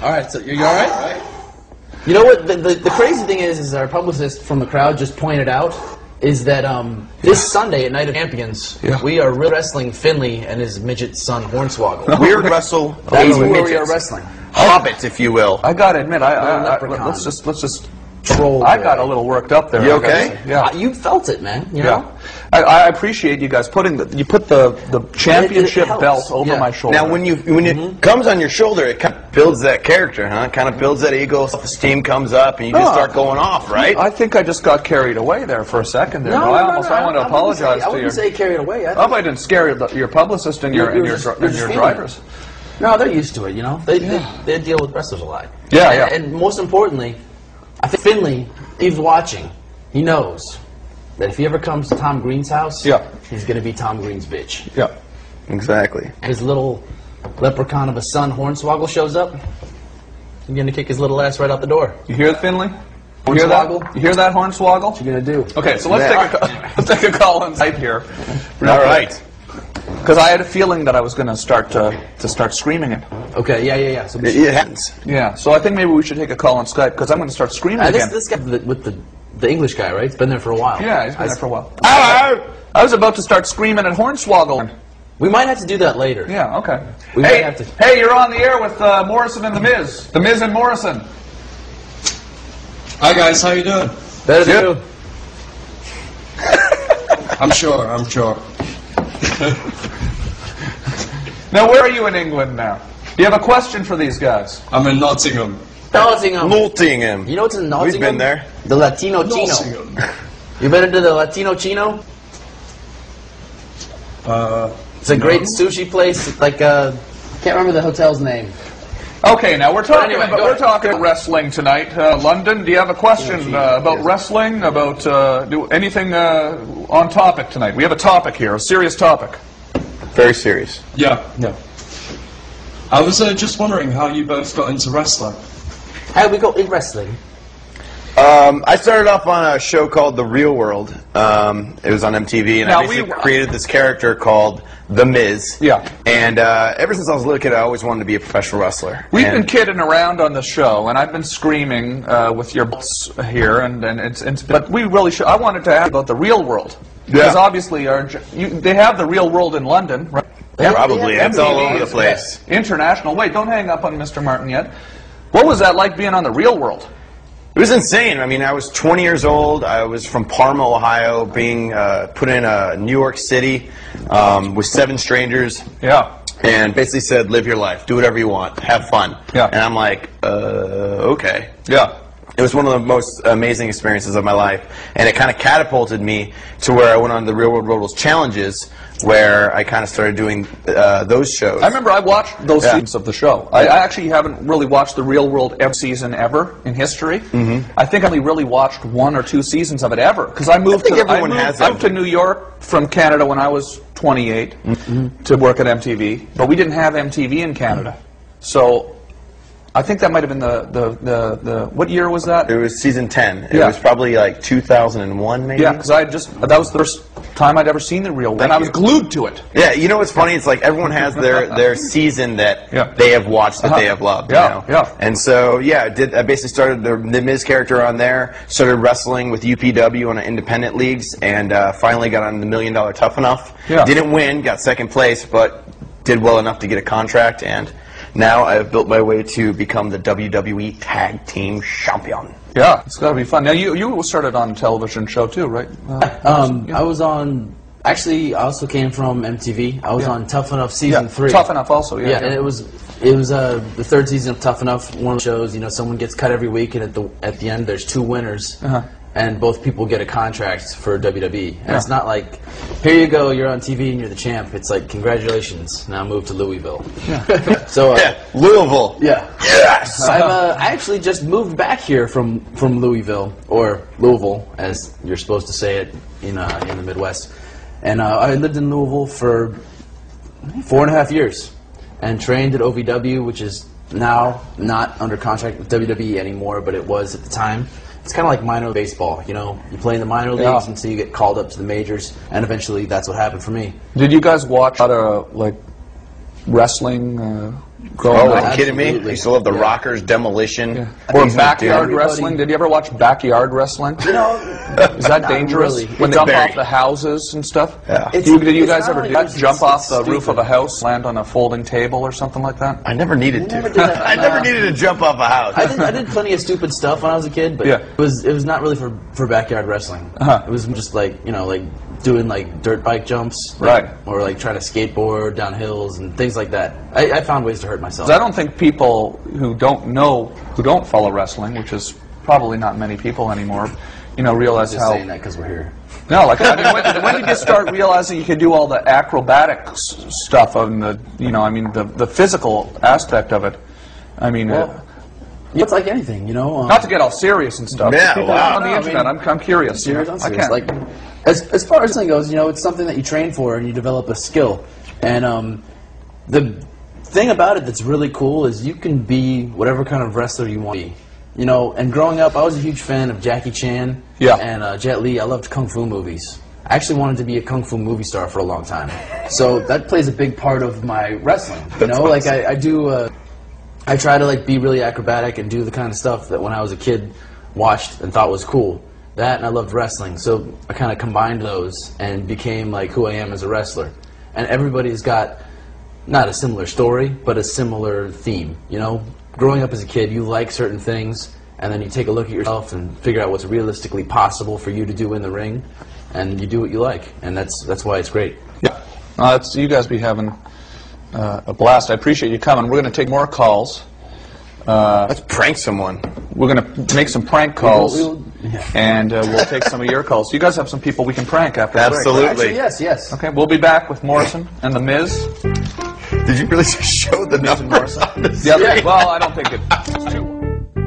All right, so you're all right? You know what? The crazy thing is our publicist from the crowd just pointed out is that this Sunday at Night of Champions, we are wrestling Finley and his midget son Hornswoggle. Weird wrestle. That's where we are wrestling. Hobbits, if you will. I gotta admit, let's just troll. I got a little worked up there. You okay? Yeah. You felt it, man. You know? I appreciate you guys putting you put the championship belt over my shoulder. Now, when it comes on your shoulder, it kind of builds that character, huh? Kind of builds that ego. Self-esteem comes up, and you just start going off, right? I think I just got carried away there for a second. There. No, I want to apologize to you. I wouldn't say carried away. I hope I didn't scare your publicist and your drivers. No, they're used to it. You know, they deal with wrestlers a lot. Yeah, And most importantly, I think Finley, if he's watching, he knows that if he ever comes to Tom Green's house, he's going to be Tom Green's bitch. Yeah, exactly. His little leprechaun of a son, Hornswoggle, shows up. He's going to kick his little ass right out the door. You hear that, Finley? You hear that? You hear that, Hornswoggle? What you going to do? Okay, so let's take a call on site here. All right. Because I had a feeling that I was going to start screaming it. Okay, yeah. So it happens. Yeah, so I think maybe we should take a call on Skype because I'm going to start screaming again. This guy with the English guy, right? He's been there for a while. Yeah, he's been there for a while. I was about to start screaming at Hornswoggle. We might have to do that later. Yeah, okay. Hey, you're on the air with Morrison and The Miz. The Miz and Morrison. Hi, guys. How you doing? Better than you. I'm sure. Now, where are you in England now? Do you have a question for these guys? I'm in Nottingham. Nottingham. You know what's in Nottingham? We've been there. The Latino Chino. You been into the Latino Chino? It's a great sushi place. Like can't remember the hotel's name. Okay, now we're talking about wrestling tonight. London, do you have a question about wrestling? About do anything on topic tonight? We have a topic here, a serious topic. Very serious. Yeah. I was just wondering how you both got into wrestling. How we got in wrestling? I started off on a show called The Real World. It was on MTV, and I basically created this character called The Miz. Yeah. And ever since I was a little kid, I always wanted to be a professional wrestler. We've been kidding around on the show, and I've been screaming with your butts here, and but we really should. I wanted to ask about The Real World. Because obviously they have The Real World in London, right? Probably. It's all over the place. International. Wait, don't hang up on Mr. Martin yet. What was that like being on The Real World? It was insane. I mean, I was 20 years old. I was from Parma, Ohio, being put in New York City with 7 strangers. Yeah. And basically said, live your life. Do whatever you want. Have fun. Yeah. And I'm like, okay. Yeah. It was one of the most amazing experiences of my life. And it kind of catapulted me to where I went on the Real World Roadless Challenges, where I kind of started doing those shows. I remember I watched those seasons of the show. I actually haven't really watched the Real World season ever in history. I think I only really watched 1 or 2 seasons of it ever. Because I moved to New York from Canada when I was 28 to work at MTV. But we didn't have MTV in Canada. So I think that might have been the what year was that? It was season 10. It was probably like 2001, maybe. Yeah, because that was the first time I'd ever seen The Real World, and I was glued to it. Yeah, you know what's funny? It's like everyone has their season that they have watched, that they have loved. Yeah. And so, I basically started the Miz character on there, started wrestling with UPW on independent leagues, and finally got on the $1 Million Tough Enough. Yeah. Didn't win, got 2nd place, but did well enough to get a contract, and now I've built my way to become the WWE Tag Team Champion. Yeah, it's got to be fun. Now, you started on a television show too, right? I was on. Actually, I also came from MTV. I was on Tough Enough season 3. Tough Enough also. Yeah, and it was the 3rd season of Tough Enough. One of the shows, someone gets cut every week, and at the end, there's 2 winners. And both people get a contract for WWE. And it's not like, here you go, you're on TV and you're the champ. It's like, congratulations, now move to Louisville. Yeah. So Louisville. Yeah. Yes. I actually just moved back here from Louisville, or Louisville, as you're supposed to say it in the Midwest. And I lived in Louisville for 4.5 years, and trained at OVW, which is now not under contract with WWE anymore, but it was at the time. It's kind of like minor baseball, You play in the minor leagues until you get called up to the majors, and eventually that's what happened for me. Did you guys watch a lot of wrestling Oh, are you kidding me? Absolutely. I used to love the Rockers, Demolition. Yeah. Or backyard everybody- wrestling. Did you ever watch backyard wrestling? You know, Is that not dangerous? really. When they It's jump very- off the houses and stuff? Yeah. Did you it's guys not ever only do that? dangerous, Jump off it's the roof of stupid. a house, land on a folding table or something like that? I never needed to. never did that. I never Nah. needed to jump off a house. I did plenty of stupid stuff when I was a kid, but Yeah. it was not really for backyard wrestling. It was just like like doing like dirt bike jumps, Right. Or like trying to skateboard down hills and things like that. I found ways to hurt myself. 'Cause I don't think people who don't follow wrestling, which is probably not many people anymore, realize just how. saying that because we're here. No, like I mean, when did you start realizing you could do all the acrobatic stuff and the physical aspect of it? I mean, It's like anything, not to get all serious and stuff. Yeah, People wow. on the No, I internet, mean, I'm curious. Serious, I'm I serious. can't. Like, as far as wrestling goes, it's something that you train for and you develop a skill. And the thing about it that's really cool is you can be whatever kind of wrestler you want to be. And growing up, I was a huge fan of Jackie Chan Yeah. and Jet Li. I loved kung fu movies. I actually wanted to be a kung fu movie star for a long time. So that plays a big part of my wrestling. Like I do. I try to be really acrobatic and do the kind of stuff that when I was a kid watched and thought was cool. That and I loved wrestling, so I kind of combined those and became who I am as a wrestler. And everybody's got not a similar story, but a similar theme. Growing up as a kid, you like certain things, and then you take a look at yourself and figure out what's realistically possible for you to do in the ring, and you do what you like, and that's why it's great. Yeah, you guys be having a blast. I appreciate you coming. We're going to take more calls. Let's prank someone. We're going to make some prank calls, Yeah. and we'll take some of your calls. You guys have some people we can prank after the break, right? Absolutely. Actually, yes. Okay, we'll be back with Morrison and The Miz. Did you really just show the Miz and numbers Morrison. on the Yeah, screen? well, I don't think it's too.